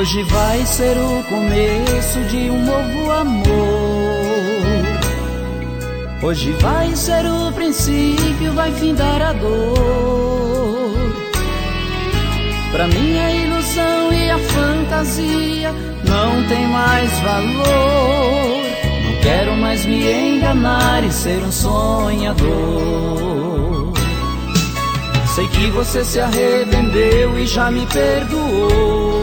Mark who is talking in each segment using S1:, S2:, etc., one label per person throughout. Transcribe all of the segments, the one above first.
S1: Hoje vai ser o começo de um novo amor. Hoje vai ser o princípio, vai findar a dor. Pra mim a ilusão e a fantasia não tem mais valor. Não quero mais me enganar e ser um sonhador. Sei que você se arrependeu e já me perdoou.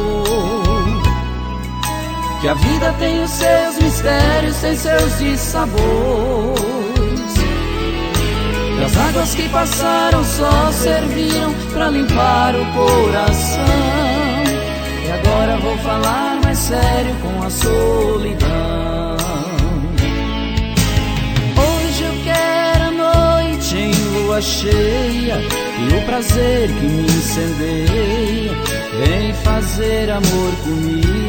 S1: Que a vida tem os seus mistérios, tem seus dissabores. Que as águas que passaram só serviram pra limpar o coração. E agora vou falar mais sério com a solidão. Hoje eu quero a noite em lua cheia e o prazer que me incendeia. Vem fazer amor comigo.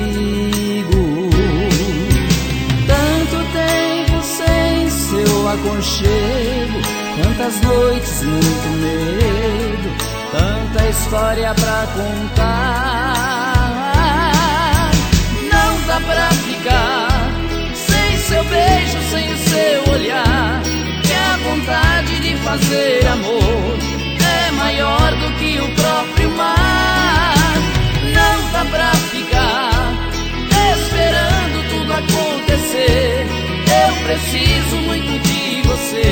S1: Tanto tempo sem seu aconchego, tantas noites, muito medo, tanta história pra contar. Não dá pra ficar sem seu beijo, sem o seu olhar. Que a vontade de fazer amor é maior do que o próprio mar. Não dá pra ficar esperando tudo acontecer. Eu preciso muito de você.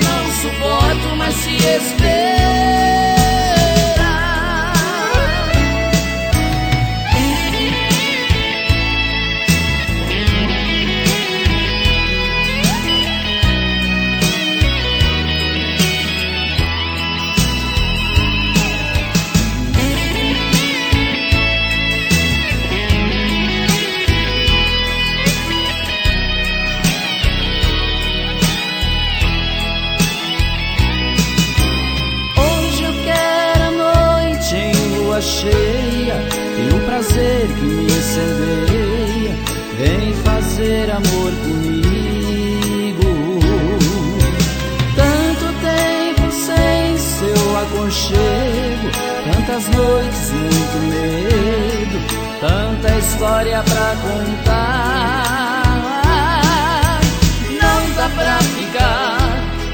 S1: Não suporto mais se esperar. Cheia e o prazer que me incendeia. Vem fazer amor comigo. Tanto tempo sem seu aconchego, tantas noites, muito medo, tanta história pra contar. Não dá pra ficar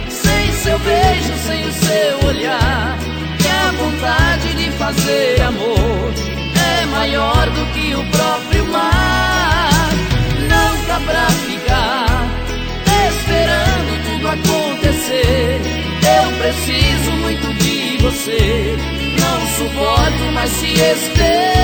S1: sem seu beijo, sem o seu olhar. Que a vontade de fazer amor é maior do que o próprio mar. Não dá pra ficar esperando tudo acontecer. Eu preciso muito de você. Não suporto mais se esperar.